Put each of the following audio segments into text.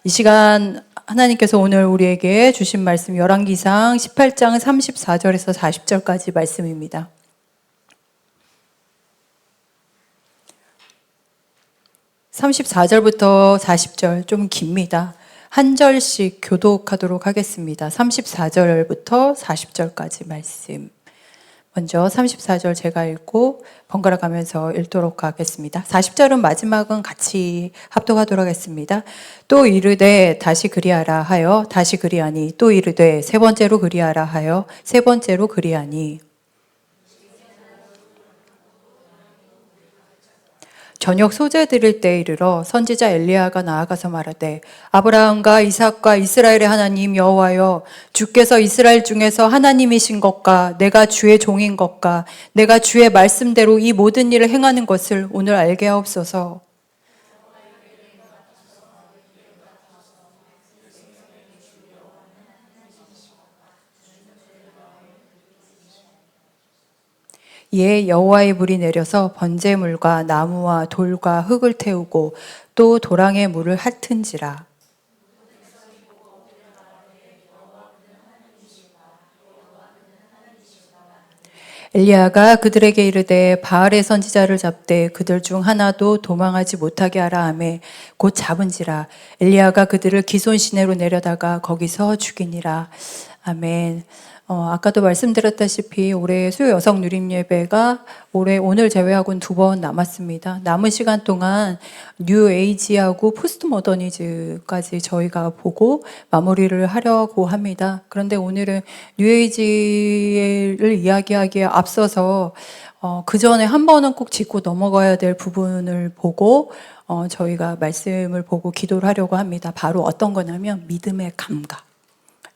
이 시간 하나님께서 오늘 우리에게 주신 말씀 열왕기상 18장 34절에서 40절까지 말씀입니다. (34절부터) (40절) 좀 깁니다. 한 절씩 교독하도록 하겠습니다. 34절부터 40절까지 말씀. 먼저 34절 제가 읽고 번갈아 가면서 읽도록 하겠습니다. 40절은 마지막은 같이 합독하도록 하겠습니다. 또 이르되 다시 그리하라 하여 다시 그리하니, 또 이르되 세 번째로 그리하라 하여 세 번째로 그리하니. 저녁 소재 드릴 때 이르러 선지자 엘리야가 나아가서 말하되, 아브라함과 이삭과 이스라엘의 하나님 여호와여, 주께서 이스라엘 중에서 하나님이신 것과 내가 주의 종인 것과 내가 주의 말씀대로 이 모든 일을 행하는 것을 오늘 알게 하옵소서. 이에 여호와의 불이 내려서 번제물과 나무와 돌과 흙을 태우고 또 도랑의 물을 핥은지라. 엘리야가 그들에게 이르되 바알의 선지자를 잡되 그들 중 하나도 도망하지 못하게 하라 하매 곧 잡은지라. 엘리야가 그들을 기손 시내로 내려다가 거기서 죽이니라. 아멘. 아까도 말씀드렸다시피 올해 수요 여성 누림 예배가 오늘 제외하고는 2번 남았습니다. 남은 시간 동안 뉴 에이지하고 포스트 모더니즘까지 저희가 보고 마무리를 하려고 합니다. 그런데 오늘은 뉴 에이지를 이야기하기에 앞서서 그 전에 한 번은 꼭 짚고 넘어가야 될 부분을 보고 저희가 말씀을 보고 기도를 하려고 합니다. 바로 어떤 거냐면 믿음의 감각.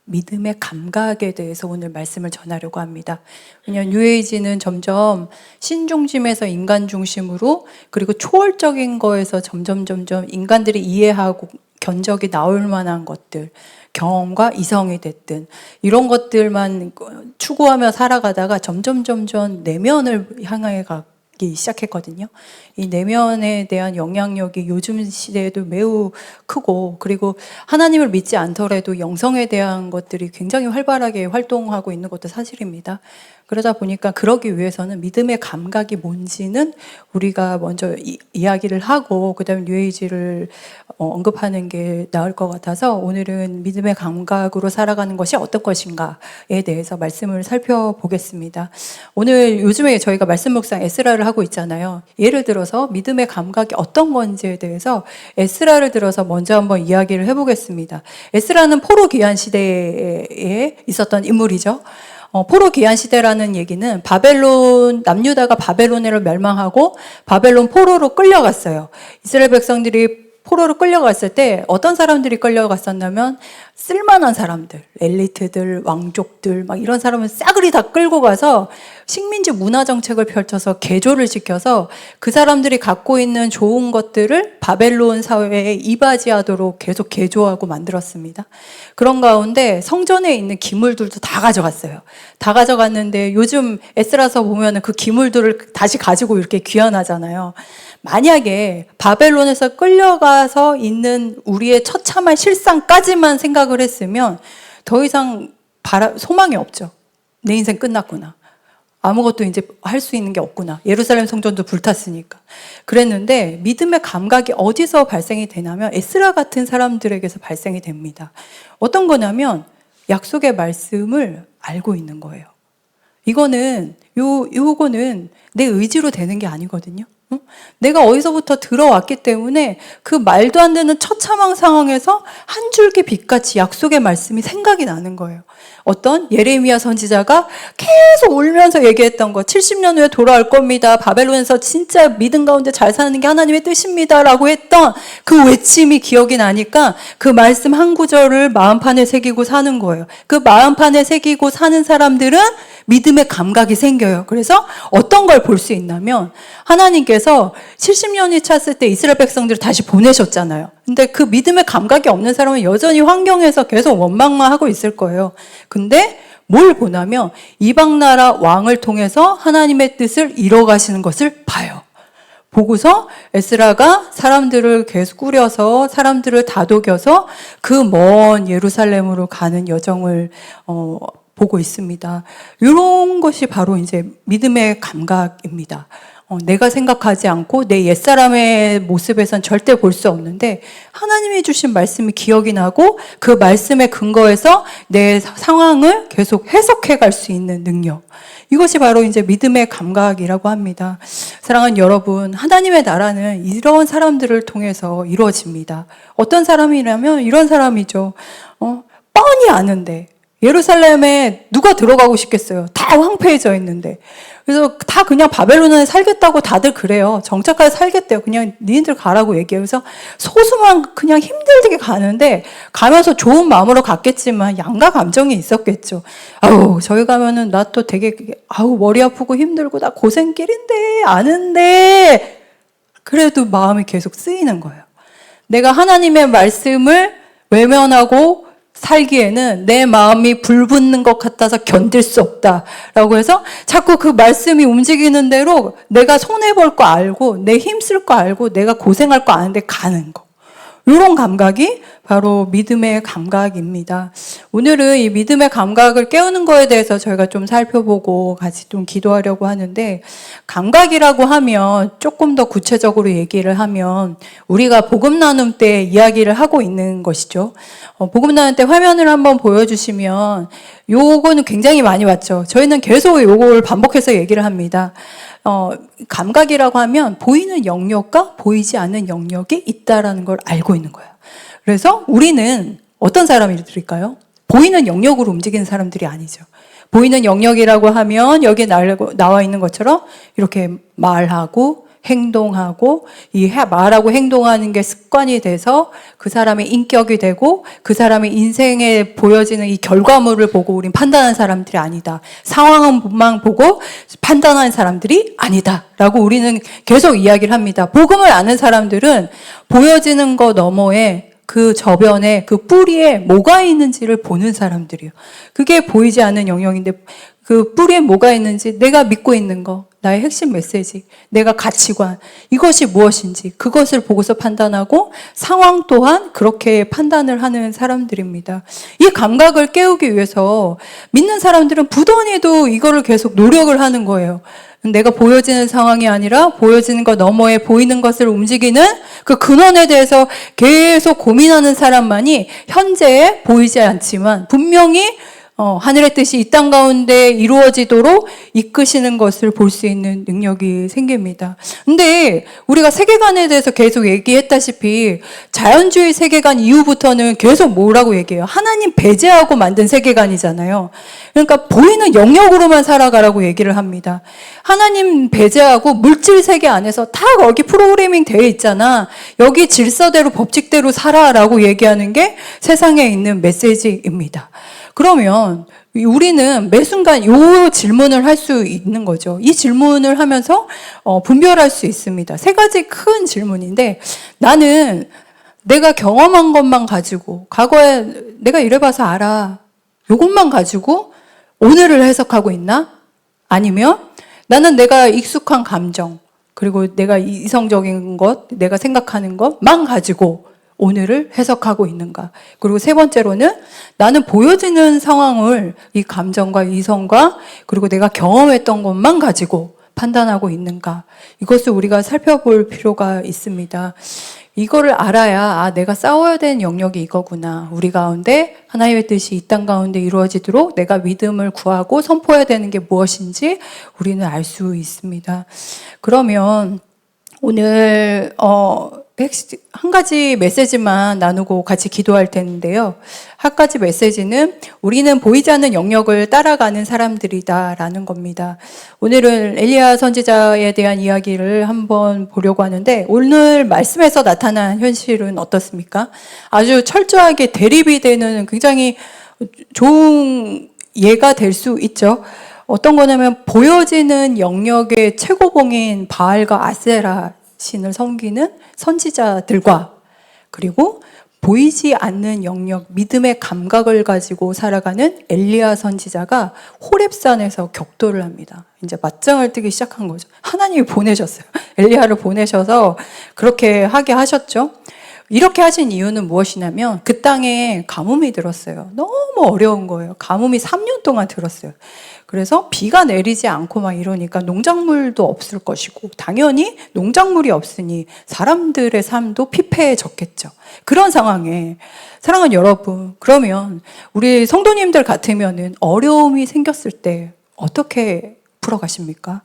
믿음의 감각에 대해서 오늘 말씀을 전하려고 합니다. 왜냐하면 뉴에이지는 점점 신중심에서 인간 중심으로, 그리고 초월적인 거에서 점점 인간들이 이해하고 견적이 나올 만한 것들, 경험과 이성이 됐든 이런 것들만 추구하며 살아가다가 점점 내면을 향해 가기 시작했거든요. 이 내면에 대한 영향력이 요즘 시대에도 매우 크고, 그리고 하나님을 믿지 않더라도 영성에 대한 것들이 굉장히 활발하게 활동하고 있는 것도 사실입니다. 그러다 보니까 그러기 위해서는 믿음의 감각이 뭔지는 우리가 먼저 이야기를 하고 그 다음에 뉴에이지를 언급하는 게 나을 것 같아서 오늘은 믿음의 감각으로 살아가는 것이 어떤 것인가에 대해서 말씀을 살펴보겠습니다. 오늘 요즘에 저희가 말씀 묵상 에스라를 하고 있잖아요. 예를 들어서 믿음의 감각이 어떤 건지에 대해서 에스라를 들어서 먼저 한번 이야기를 해보겠습니다. 에스라는 포로 귀환 시대에 있었던 인물이죠. 포로 귀환 시대라는 얘기는 남유다가 바벨론으로 멸망하고 바벨론 포로로 끌려갔어요. 이스라엘 백성들이 포로로 끌려갔을 때 어떤 사람들이 끌려갔었냐면 쓸만한 사람들, 엘리트들, 왕족들 막 이런 사람을 싸그리 다 끌고 가서 식민지 문화 정책을 펼쳐서 개조를 시켜서 그 사람들이 갖고 있는 좋은 것들을 바벨론 사회에 이바지하도록 계속 개조하고 만들었습니다. 그런 가운데 성전에 있는 기물들도 다 가져갔어요. 다 가져갔는데 요즘 에스라서 보면은 그 기물들을 다시 가지고 이렇게 귀환하잖아요. 만약에 바벨론에서 끌려가서 있는 우리의 처참한 실상까지만 생각을 했으면 더 이상 소망이 없죠. 내 인생 끝났구나. 아무것도 이제 할 수 있는 게 없구나. 예루살렘 성전도 불탔으니까. 그랬는데 믿음의 감각이 어디서 발생이 되냐면 에스라 같은 사람들에게서 발생이 됩니다. 어떤 거냐면 약속의 말씀을 알고 있는 거예요. 요거는 내 의지로 되는 게 아니거든요. 내가 어디서부터 들어왔기 때문에 그 말도 안 되는 처참한 상황에서 한 줄기 빛같이 약속의 말씀이 생각이 나는 거예요. 어떤 예레미야 선지자가 계속 울면서 얘기했던 거, 70년 후에 돌아올 겁니다. 바벨론에서 진짜 믿음 가운데 잘 사는 게 하나님의 뜻입니다. 라고 했던 그 외침이 기억이 나니까 그 말씀 한 구절을 마음판에 새기고 사는 거예요. 그 마음판에 새기고 사는 사람들은 믿음의 감각이 생겨요. 그래서 어떤 걸 볼 수 있냐면 하나님께서 70년이 찼을 때 이스라엘 백성들을 다시 보내셨잖아요. 근데 그 믿음의 감각이 없는 사람은 여전히 환경에서 계속 원망만 하고 있을 거예요. 근데 뭘 보냐면 이방 나라 왕을 통해서 하나님의 뜻을 이뤄가시는 것을 봐요. 보고서 에스라가 사람들을 계속 꾸려서 사람들을 다독여서 그 먼 예루살렘으로 가는 여정을 보고 있습니다. 이런 것이 바로 이제 믿음의 감각입니다. 내가 생각하지 않고 내 옛사람의 모습에선 절대 볼 수 없는데 하나님이 주신 말씀이 기억이 나고 그 말씀에 근거해서 내 상황을 계속 해석해 갈 수 있는 능력. 이것이 바로 이제 믿음의 감각이라고 합니다. 사랑하는 여러분, 하나님의 나라는 이런 사람들을 통해서 이루어집니다. 어떤 사람이라면 이런 사람이죠. 뻔히 아는데 예루살렘에 누가 들어가고 싶겠어요? 다 황폐해져 있는데. 그래서 다 그냥 바벨론에 살겠다고 다들 그래요. 정착하게 살겠대요. 그냥 니네들 가라고 얘기해요. 그래서 소수만 그냥 힘들게 가는데 가면서 좋은 마음으로 갔겠지만 양가 감정이 있었겠죠. 아우, 저기 가면은 나 또 되게 머리 아프고 힘들고 나 고생길인데 아는데 그래도 마음이 계속 쓰이는 거예요. 내가 하나님의 말씀을 외면하고 살기에는 내 마음이 불붙는 것 같아서 견딜 수 없다라고 해서 자꾸 그 말씀이 움직이는 대로 내가 손해볼 거 알고 내 힘쓸 거 알고 내가 고생할 거 아는데 가는 거. 이런 감각이 바로 믿음의 감각입니다. 오늘은 이 믿음의 감각을 깨우는 거에 대해서 저희가 좀 살펴보고 같이 좀 기도하려고 하는데, 감각이라고 하면 조금 더 구체적으로 얘기를 하면 우리가 복음 나눔 때 이야기를 하고 있는 것이죠. 복음 나눔 때 화면을 한번 보여주시면 요거는 굉장히 많이 왔죠. 저희는 계속 요걸 반복해서 얘기를 합니다. 감각이라고 하면 보이는 영역과 보이지 않는 영역이 있다라는 걸 알고 있는 거예요. 그래서 우리는 어떤 사람들일까요? 보이는 영역으로 움직이는 사람들이 아니죠. 보이는 영역이라고 하면 여기에 나와 있는 것처럼 이렇게 말하고 행동하고 이 말하고 행동하는 게 습관이 돼서 그 사람의 인격이 되고 그 사람의 인생에 보여지는 이 결과물을 보고 우린 판단하는 사람들이 아니다. 상황만 보고 판단하는 사람들이 아니다. 라고 우리는 계속 이야기를 합니다. 복음을 아는 사람들은 보여지는 거 너머에 그 저변에 그 뿌리에 뭐가 있는지를 보는 사람들이에요. 그게 보이지 않는 영역인데 그 뿌리에 뭐가 있는지, 내가 믿고 있는 거, 나의 핵심 메시지, 내가 가치관, 이것이 무엇인지 그것을 보고서 판단하고 상황 또한 그렇게 판단을 하는 사람들입니다. 이 감각을 깨우기 위해서 믿는 사람들은 부단히도 이거를 계속 노력을 하는 거예요. 내가 보여지는 상황이 아니라 보여지는 것 너머에 보이는 것을 움직이는 그 근원에 대해서 계속 고민하는 사람만이 현재에 보이지 않지만 분명히 하늘의 뜻이 이 땅 가운데 이루어지도록 이끄시는 것을 볼 수 있는 능력이 생깁니다. 근데 우리가 세계관에 대해서 계속 얘기했다시피 자연주의 세계관 이후부터는 계속 뭐라고 얘기해요? 하나님 배제하고 만든 세계관이잖아요. 그러니까 보이는 영역으로만 살아가라고 얘기를 합니다. 하나님 배제하고 물질 세계 안에서 다 거기 프로그래밍 되어 있잖아. 여기 질서대로 법칙대로 살아라고 얘기하는 게 세상에 있는 메시지입니다. 그러면 우리는 매 순간 이 질문을 할 수 있는 거죠. 이 질문을 하면서 분별할 수 있습니다. 세 가지 큰 질문인데, 나는 내가 경험한 것만 가지고 과거에 내가 이래봐서 알아, 이것만 가지고 오늘을 해석하고 있나? 아니면 나는 내가 익숙한 감정, 그리고 내가 이성적인 것, 내가 생각하는 것만 가지고 오늘을 해석하고 있는가? 그리고 세 번째로는 나는 보여지는 상황을 이 감정과 이성과 그리고 내가 경험했던 것만 가지고 판단하고 있는가? 이것을 우리가 살펴볼 필요가 있습니다. 이거를 알아야 내가 싸워야 되는 영역이 이거구나. 우리 가운데 하나님의 뜻이 이 땅 가운데 이루어지도록 내가 믿음을 구하고 선포해야 되는 게 무엇인지 우리는 알 수 있습니다. 그러면 오늘 한 가지 메시지만 나누고 같이 기도할 텐데요. 한 가지 메시지는 우리는 보이지 않는 영역을 따라가는 사람들이다라는 겁니다. 오늘은 엘리야 선지자에 대한 이야기를 한번 보려고 하는데, 오늘 말씀에서 나타난 현실은 어떻습니까? 아주 철저하게 대립이 되는 굉장히 좋은 예가 될 수 있죠. 어떤 거냐면 보여지는 영역의 최고봉인 바알과 아세라 신을 섬기는 선지자들과, 그리고 보이지 않는 영역, 믿음의 감각을 가지고 살아가는 엘리야 선지자가 호렙산에서 격도를 합니다. 이제 맞짱을 뜨기 시작한 거죠. 하나님이 보내셨어요. 엘리야를 보내셔서 그렇게 하게 하셨죠. 이렇게 하신 이유는 무엇이냐면 그 땅에 가뭄이 들었어요. 너무 어려운 거예요. 가뭄이 3년 동안 들었어요. 그래서 비가 내리지 않고 막 이러니까 농작물도 없을 것이고 당연히 농작물이 없으니 사람들의 삶도 피폐해졌겠죠. 그런 상황에 사랑하는 여러분, 그러면 우리 성도님들 같으면은 어려움이 생겼을 때 어떻게 풀어가십니까?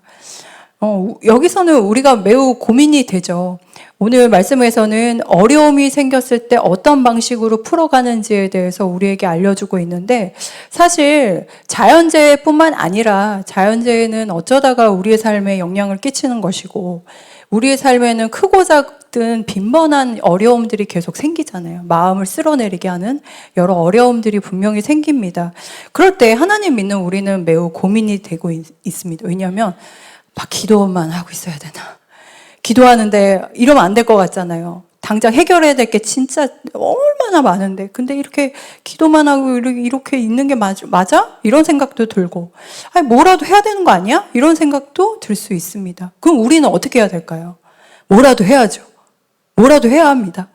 여기서는 우리가 매우 고민이 되죠. 오늘 말씀에서는 어려움이 생겼을 때 어떤 방식으로 풀어가는지에 대해서 우리에게 알려주고 있는데, 사실 자연재해뿐만 아니라 자연재해는 어쩌다가 우리의 삶에 영향을 끼치는 것이고, 우리의 삶에는 크고 작은 빈번한 어려움들이 계속 생기잖아요. 마음을 쓸어내리게 하는 여러 어려움들이 분명히 생깁니다. 그럴 때 하나님 믿는 우리는 매우 고민이 되고 있습니다. 왜냐하면 막 기도만 하고 있어야 되나? 기도하는데 이러면 안 될 것 같잖아요. 당장 해결해야 될 게 진짜 얼마나 많은데, 근데 이렇게 기도만 하고 이렇게 있는 게 맞아? 이런 생각도 들고, 아니 뭐라도 해야 되는 거 아니야? 이런 생각도 들 수 있습니다. 그럼 우리는 어떻게 해야 될까요? 뭐라도 해야죠. 뭐라도 해야 합니다.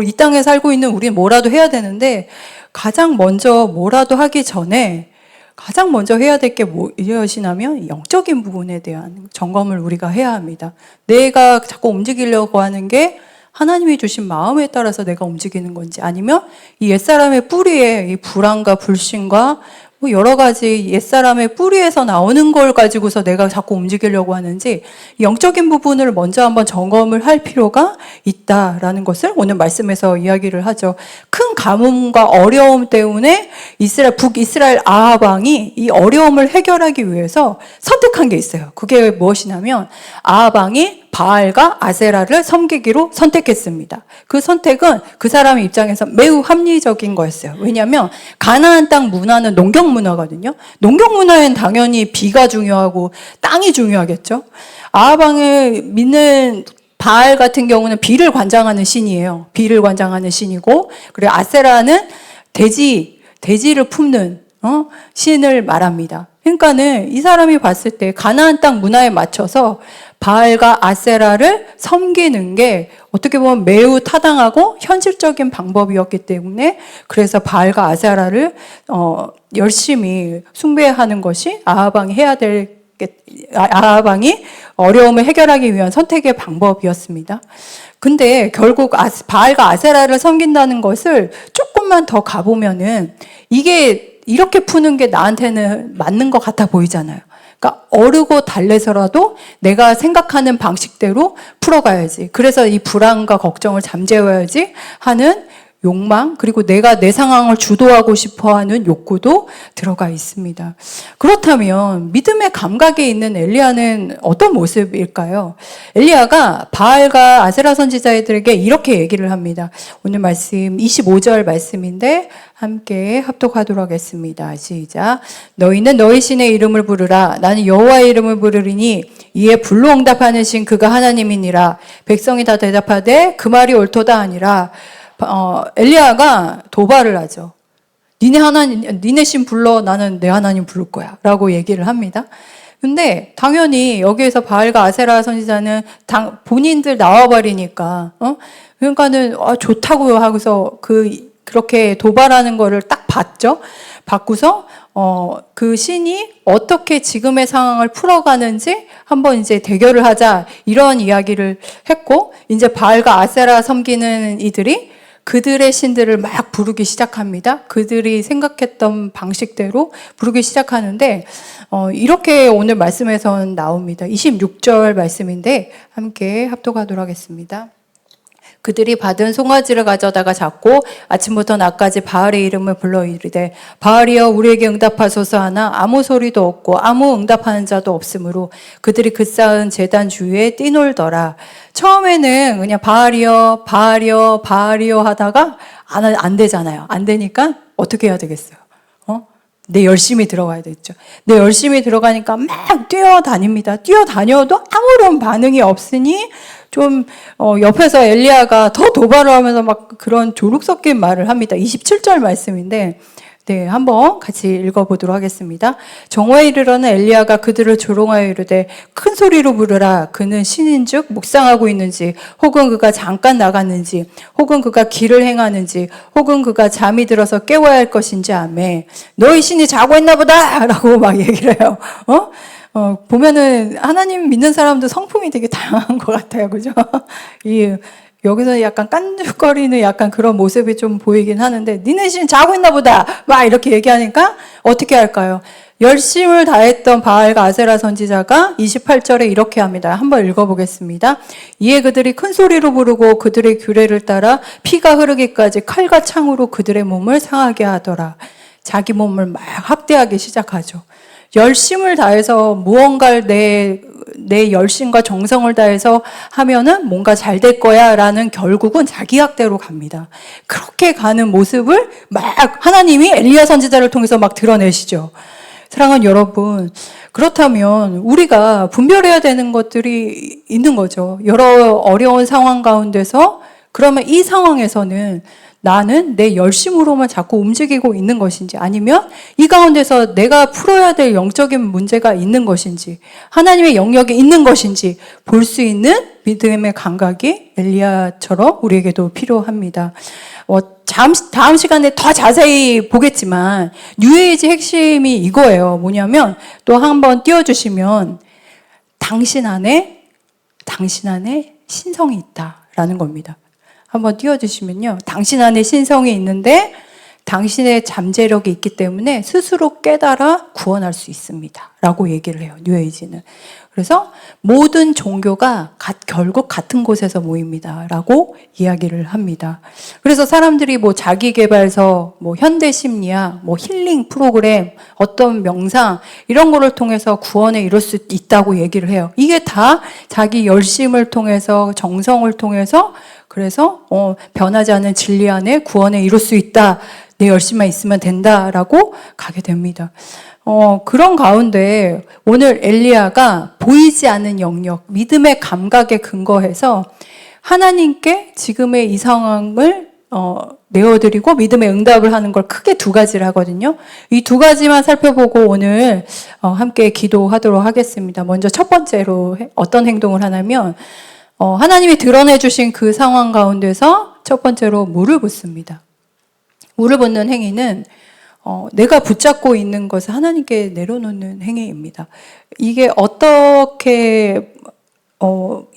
이 땅에 살고 있는 우리는 뭐라도 해야 되는데, 가장 먼저 뭐라도 하기 전에 가장 먼저 해야 될 게 무엇이냐면 영적인 부분에 대한 점검을 우리가 해야 합니다. 내가 자꾸 움직이려고 하는 게 하나님이 주신 마음에 따라서 내가 움직이는 건지, 아니면 이 옛사람의 뿌리에 이 불안과 불신과 뭐 여러 가지 옛사람의 뿌리에서 나오는 걸 가지고서 내가 자꾸 움직이려고 하는지, 영적인 부분을 먼저 한번 점검을 할 필요가 있다라는 것을 오늘 말씀에서 이야기를 하죠. 큰 가뭄과 어려움 때문에 북이스라엘 아합 왕이 이 어려움을 해결하기 위해서 선택한 게 있어요. 그게 무엇이냐면 아합 왕이 바알과 아세라를 섬기기로 선택했습니다. 그 선택은 그 사람의 입장에서 매우 합리적인 거였어요. 왜냐하면 가나안 땅 문화는 농경 문화거든요. 농경 문화엔 당연히 비가 중요하고 땅이 중요하겠죠. 아합 왕을 믿는 바알 같은 경우는 비를 관장하는 신이에요. 비를 관장하는 신이고, 그리고 아세라는 돼지를 품는 신을 말합니다. 그러니까는 이 사람이 봤을 때 가나안 땅 문화에 맞춰서 바알과 아세라를 섬기는 게 어떻게 보면 매우 타당하고 현실적인 방법이었기 때문에, 그래서 바알과 아세라를 열심히 숭배하는 것이 아합 왕이 아합 왕이 어려움을 해결하기 위한 선택의 방법이었습니다. 근데 결국 바알과 아세라를 섬긴다는 것을 조금만 더 가보면은 이게 이렇게 푸는 게 나한테는 맞는 것 같아 보이잖아요. 그러니까 어르고 달래서라도 내가 생각하는 방식대로 풀어가야지. 그래서 이 불안과 걱정을 잠재워야지 하는 욕망, 그리고 내가 내 상황을 주도하고 싶어하는 욕구도 들어가 있습니다. 그렇다면 믿음의 감각에 있는 엘리야는 어떤 모습일까요? 엘리야가 바알과 아세라 선지자들에게 이렇게 얘기를 합니다. 오늘 말씀 25절 말씀인데 함께 합독하도록 하겠습니다. 시작. 너희는 너희 신의 이름을 부르라. 나는 여호와의 이름을 부르리니 이에 불로 응답하는 신 그가 하나님이니라. 백성이 다 대답하되 그 말이 옳도다 하니라. 엘리야가 도발을 하죠. 니네 신 불러, 나는 내 하나님 부를 거야 라고 얘기를 합니다. 근데 당연히 여기에서 바알과 아세라 선지자는 본인들 나와버리니까 그러니까는 좋다고 하고서 그렇게 도발하는 거를 딱 봤죠. 받고서 그 신이 어떻게 지금의 상황을 풀어가는지 한번 이제 대결을 하자, 이런 이야기를 했고, 이제 바알과 아세라 섬기는 이들이 그들의 신들을 막 부르기 시작합니다. 그들이 생각했던 방식대로 부르기 시작하는데, 이렇게 오늘 말씀에서는 나옵니다. 26절 말씀인데 함께 합독하도록 하겠습니다. 그들이 받은 송아지를 가져다가 잡고 아침부터 낮까지 바알의 이름을 불러 이르되 바알이여 우리에게 응답하소서 하나 아무 소리도 없고 아무 응답하는 자도 없으므로 그들이 그 쌓은 제단 주위에 뛰놀더라. 처음에는 그냥 바알이여 바알이여 바알이여 하다가 안 되잖아요. 안 되니까 어떻게 해야 되겠어요? 내 열심히 들어가야 되겠죠. 내 열심히 들어가니까 막 뛰어다닙니다. 뛰어다녀도 아무런 반응이 없으니 좀 옆에서 엘리야가 더 도발을 하면서 막 그런 조룩 섞인 말을 합니다. 27절 말씀인데 네, 한번 같이 읽어보도록 하겠습니다. 정오에 이르러는 엘리야가 그들을 조롱하여 이르되 큰 소리로 부르라. 그는 신인즉 묵상하고 있는지, 혹은 그가 잠깐 나갔는지, 혹은 그가 길을 행하는지, 혹은 그가 잠이 들어서 깨워야 할 것인지 아매. 너희 신이 자고 있나 보다! 라고 막 얘기를 해요. 보면은 하나님 믿는 사람도 성품이 되게 다양한 것 같아요. 그죠? 여기서 약간 깐죽거리는 약간 그런 모습이 좀 보이긴 하는데, 니네 신 자고 있나 보다! 막 이렇게 얘기하니까 어떻게 할까요? 열심을 다했던 바알과 아세라 선지자가 28절에 이렇게 합니다. 한번 읽어보겠습니다. 이에 그들이 큰 소리로 부르고 그들의 규례를 따라 피가 흐르기까지 칼과 창으로 그들의 몸을 상하게 하더라. 자기 몸을 막 학대하기 시작하죠. 열심을 다해서 무언가를 내 열심과 정성을 다해서 하면은 뭔가 잘 될 거야 라는 결국은 자기 학대로 갑니다. 그렇게 가는 모습을 막 하나님이 엘리야 선지자를 통해서 막 드러내시죠. 사랑하는 여러분, 그렇다면 우리가 분별해야 되는 것들이 있는 거죠. 여러 어려운 상황 가운데서 그러면 이 상황에서는 나는 내 열심으로만 자꾸 움직이고 있는 것인지, 아니면 이 가운데서 내가 풀어야 될 영적인 문제가 있는 것인지, 하나님의 영역이 있는 것인지 볼 수 있는 믿음의 감각이 엘리야처럼 우리에게도 필요합니다. 다음 시간에 더 자세히 보겠지만 뉴에이지 핵심이 이거예요. 뭐냐면 또 한번 띄워주시면 당신 안에 신성이 있다라는 겁니다. 한번 띄워주시면요. 당신 안에 신성이 있는데 당신의 잠재력이 있기 때문에 스스로 깨달아 구원할 수 있습니다. 라고 얘기를 해요. 뉴에이지는. 그래서 모든 종교가 결국 같은 곳에서 모입니다. 라고 이야기를 합니다. 그래서 사람들이 자기개발서, 현대심리학, 힐링 프로그램, 어떤 명상, 이런 거를 통해서 구원에 이룰 수 있다고 얘기를 해요. 이게 다 자기 열심을 통해서, 정성을 통해서, 그래서 변하지 않는 진리 안에 구원에 이룰 수 있다. 내 열심만 있으면 된다라고 가게 됩니다. 그런 가운데 오늘 엘리야가 보이지 않는 영역, 믿음의 감각에 근거해서 하나님께 지금의 이 상황을 내어드리고 믿음의 응답을 하는 걸 크게 두 가지를 하거든요. 이 두 가지만 살펴보고 오늘 함께 기도하도록 하겠습니다. 먼저 첫 번째로 어떤 행동을 하냐면 하나님이 드러내 주신 그 상황 가운데서 첫 번째로 물을 붓습니다. 물을 붓는 행위는 내가 붙잡고 있는 것을 하나님께 내려놓는 행위입니다. 이게 어떻게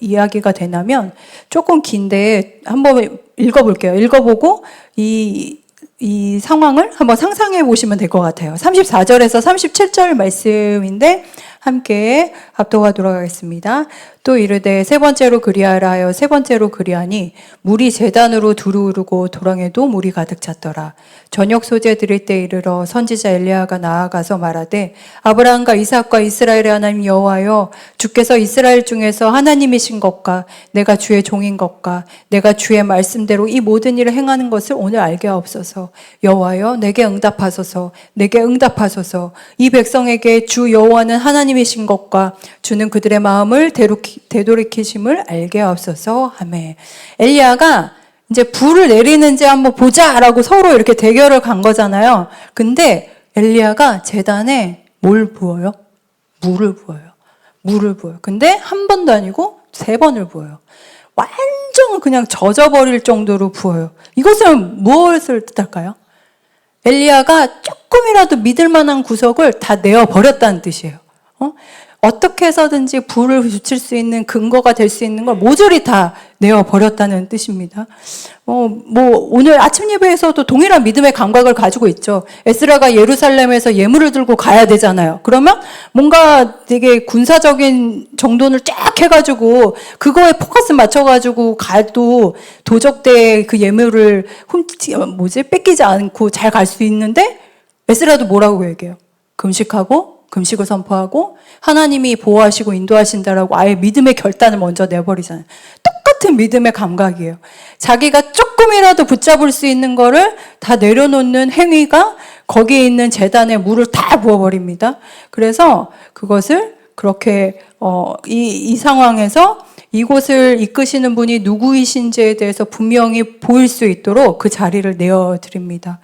이야기가 되냐면 조금 긴데 한번 읽어볼게요. 읽어보고 이 상황을 한번 상상해 보시면 될 것 같아요. 34절에서 37절 말씀인데 함께 합독하도록 하겠습니다. 또 이르되 세 번째로 그리하라 하여 세 번째로 그리하니 물이 제단으로 두루르고 도랑에도 물이 가득 찼더라. 저녁 소재 드릴 때 이르러 선지자 엘리야가 나아가서 말하되 아브라함과 이삭과 이스라엘의 하나님 여호와여, 주께서 이스라엘 중에서 하나님이신 것과 내가 주의 종인 것과 내가 주의 말씀대로 이 모든 일을 행하는 것을 오늘 알게 하옵소서. 여호와여, 내게 응답하소서. 내게 응답하소서. 이 백성에게 주 여호와는 하나님이신 것과 주는 그들의 마음을 되돌이키심을 알게 하옵소서. 아멘. 엘리야가 이제 불을 내리는지 한번 보자라고 서로 이렇게 대결을 간 거잖아요. 근데 엘리야가 제단에 뭘 부어요? 물을 부어요. 물을 부어요. 근데 한 번도 아니고 세 번을 부어요. 완전 그냥 젖어버릴 정도로 부어요. 이것은 무엇을 뜻할까요? 엘리야가 조금이라도 믿을 만한 구석을 다 내어버렸다는 뜻이에요. 어떻게 해서든지 불을 붙일 수 있는 근거가 될 수 있는 걸 모조리 다 내어버렸다는 뜻입니다. 오늘 아침 예배에서도 동일한 믿음의 감각을 가지고 있죠. 에스라가 예루살렘에서 예물을 들고 가야 되잖아요. 그러면 뭔가 되게 군사적인 정돈을 쫙 해가지고 그거에 포커스 맞춰가지고 가도 도적대의 그 예물을 뺏기지 않고 잘 갈 수 있는데 에스라도 뭐라고 얘기해요? 금식을 선포하고 하나님이 보호하시고 인도하신다라고 아예 믿음의 결단을 먼저 내버리잖아요. 똑같은 믿음의 감각이에요. 자기가 조금이라도 붙잡을 수 있는 거를 다 내려놓는 행위가 거기에 있는 제단에 물을 다 부어버립니다. 그래서 그것을 그렇게 이 상황에서 이곳을 이끄시는 분이 누구이신지에 대해서 분명히 보일 수 있도록 그 자리를 내어드립니다.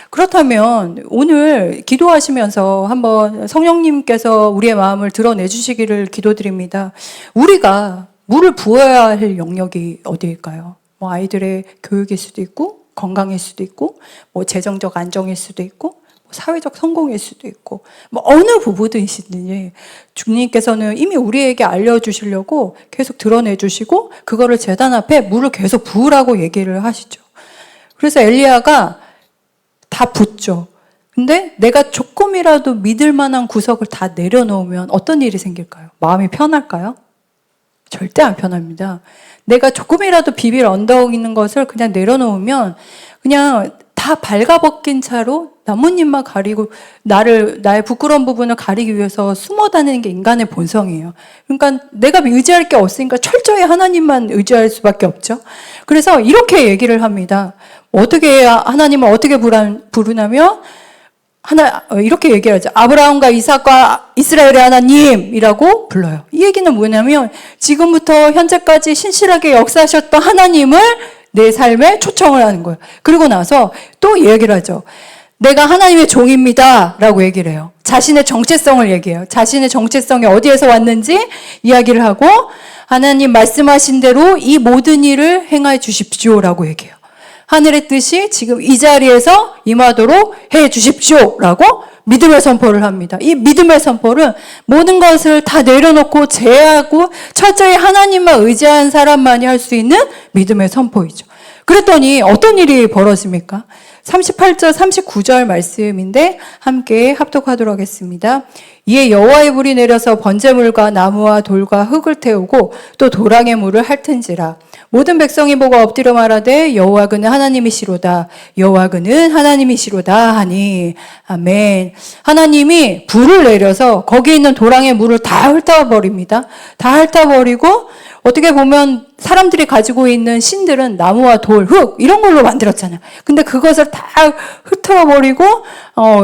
그렇다면 오늘 기도하시면서 한번 성령님께서 우리의 마음을 드러내 주시기를 기도드립니다. 우리가 물을 부어야 할 영역이 어디일까요? 뭐 아이들의 교육일 수도 있고, 건강일 수도 있고, 뭐 재정적 안정일 수도 있고, 사회적 성공일 수도 있고, 뭐 어느 부분이시든지 주님께서는 이미 우리에게 알려주시려고 계속 드러내 주시고, 그거를 제단 앞에 물을 계속 부으라고 얘기를 하시죠. 그래서 엘리야가 다 붓죠. 근데 내가 조금이라도 믿을 만한 구석을 다 내려놓으면 어떤 일이 생길까요? 마음이 편할까요? 절대 안 편합니다. 내가 조금이라도 비빌 언덕 있는 것을 그냥 내려놓으면 그냥 다 발가벗긴 차로 나뭇잎만 가리고 나의 부끄러운 부분을 가리기 위해서 숨어 다니는 게 인간의 본성이에요. 그러니까 내가 의지할 게 없으니까 철저히 하나님만 의지할 수밖에 없죠. 그래서 이렇게 얘기를 합니다. 어떻게 해야 하나님을 어떻게 부르냐면 이렇게 얘기하죠. 아브라함과 이삭과 이스라엘의 하나님이라고 불러요. 이 얘기는 뭐냐면 지금부터 현재까지 신실하게 역사하셨던 하나님을 내 삶에 초청을 하는 거예요. 그리고 나서 또 얘기를 하죠. 내가 하나님의 종입니다 라고 얘기를 해요. 자신의 정체성을 얘기해요. 자신의 정체성이 어디에서 왔는지 이야기를 하고 하나님 말씀하신 대로 이 모든 일을 행하여 주십시오 라고 얘기해요. 하늘의 뜻이 지금 이 자리에서 임하도록 해 주십시오 라고 믿음의 선포를 합니다. 이 믿음의 선포는 모든 것을 다 내려놓고 제하고 철저히 하나님만 의지한 사람만이 할 수 있는 믿음의 선포이죠. 그랬더니 어떤 일이 벌어집니까? 38절, 39절 말씀인데 함께 합독하도록 하겠습니다. 이에 여호와의 불이 내려서 번제물과 나무와 돌과 흙을 태우고 또 도랑의 물을 핥은지라. 모든 백성이 보고 엎드려 말하되 여호와 그는 하나님이시로다. 여호와 그는 하나님이시로다 하니. 아멘. 하나님이 불을 내려서 거기 있는 도랑의 물을 다 훑어버립니다. 다 훑어버리고 어떻게 보면 사람들이 가지고 있는 신들은 나무와 돌, 흙 이런 걸로 만들었잖아요. 근데 그것을 다 흩어버리고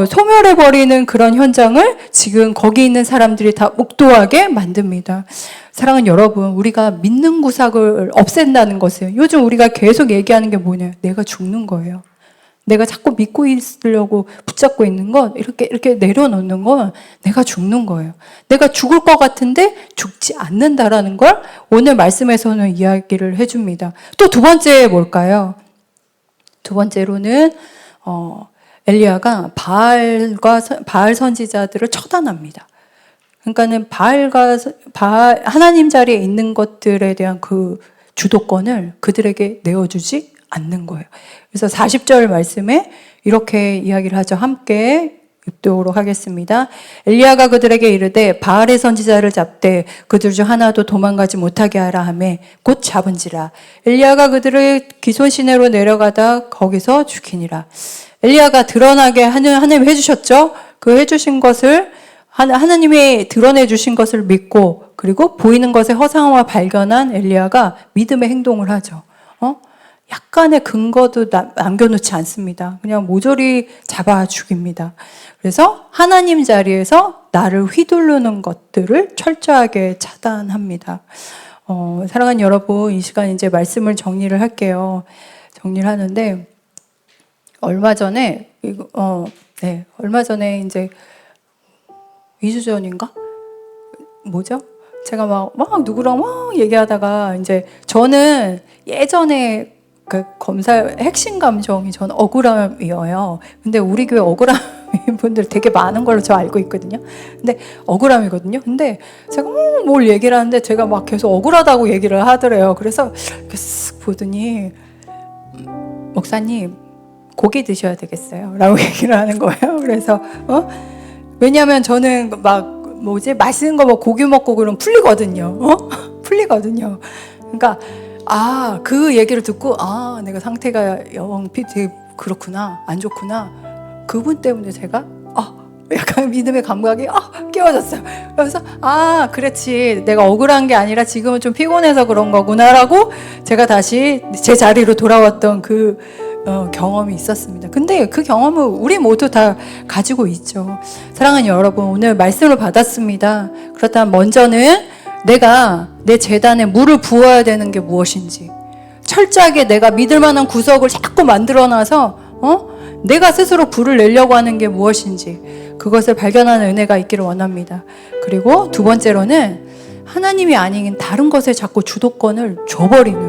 소멸해버리는 그런 현장을 지금 거기 있는 사람들이 다 목도하게 만듭니다. 사랑하는 여러분, 우리가 믿는 구석을 없앤다는 것은 요즘 우리가 계속 얘기하는 게 뭐냐? 내가 죽는 거예요. 내가 자꾸 믿고 있으려고 붙잡고 있는 건 이렇게 내려놓는 건 내가 죽는 거예요. 내가 죽을 것 같은데 죽지 않는다라는 걸 오늘 말씀에서는 이야기를 해줍니다. 또 두 번째 뭘까요? 두 번째로는 엘리야가 바알 선지자들을 처단합니다. 그러니까는 하나님 자리에 있는 것들에 대한 그 주도권을 그들에게 내어주지 않는 거예요. 그래서 40절 말씀에 이렇게 이야기를 하죠. 함께 읽도록 하겠습니다. 엘리야가 그들에게 이르되 바알의 선지자를 잡되 그들 중 하나도 도망가지 못하게 하라 하며 곧 잡은지라. 엘리야가 그들을 기손 시내로 내려가다 거기서 죽이니라. 엘리야가 드러나게 하나님 해주셨죠. 그 해주신 것을 하나님이 드러내 주신 것을 믿고 그리고 보이는 것의 허상함을 발견한 엘리야가 믿음의 행동을 하죠. 약간의 근거도 남겨놓지 않습니다. 그냥 모조리 잡아 죽입니다. 그래서 하나님 자리에서 나를 휘두르는 것들을 철저하게 차단합니다. 사랑하는 여러분, 이 시간 이제 말씀을 정리를 할게요. 정리를 하는데 얼마 전에 이제 2주 전인가? 뭐죠? 제가 막 누구랑 얘기하다가 이제 저는 예전에 그 검사 핵심 감정이 저는 억울함이에요. 근데 우리 교회 억울함인 분들 되게 많은 걸로 저 알고 있거든요. 근데 억울함이거든요. 근데 제가 뭘 얘기를 하는데 제가 막 계속 억울하다고 얘기를 하더래요. 그래서 이렇게 쓱 보더니 목사님 고기 드셔야 되겠어요. 라고 얘기를 하는 거예요. 그래서 왜냐하면 저는 맛있는 거 고기 먹고 그러면 풀리거든요. 풀리거든요. 그러니까 그 얘기를 듣고 내가 상태가 되게 그렇구나, 안 좋구나. 그분 때문에 제가 약간 믿음의 감각이 깨워졌어요. 그래서 그렇지, 내가 억울한 게 아니라 지금은 좀 피곤해서 그런 거구나라고 제가 다시 제 자리로 돌아왔던 그 경험이 있었습니다. 근데 그 경험은 우리 모두 다 가지고 있죠. 사랑하는 여러분, 오늘 말씀을 받았습니다. 그렇다면 먼저는 내가 내 제단에 물을 부어야 되는 게 무엇인지, 철저하게 내가 믿을 만한 구석을 자꾸 만들어놔서 내가 스스로 불을 내려고 하는 게 무엇인지 그것을 발견하는 은혜가 있기를 원합니다. 그리고 두 번째로는 하나님이 아닌 다른 것에 자꾸 주도권을 줘버리는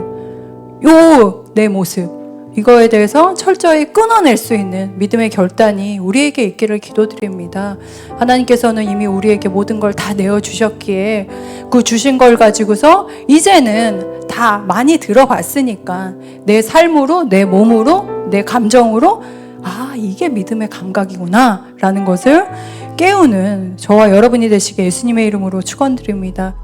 요 내 모습, 이거에 대해서 철저히 끊어낼 수 있는 믿음의 결단이 우리에게 있기를 기도드립니다. 하나님께서는 이미 우리에게 모든 걸 다 내어주셨기에 그 주신 걸 가지고서 이제는 다 많이 들어봤으니까 내 삶으로, 내 몸으로, 내 감정으로 이게 믿음의 감각이구나 라는 것을 깨우는 저와 여러분이 되시게 예수님의 이름으로 축원드립니다.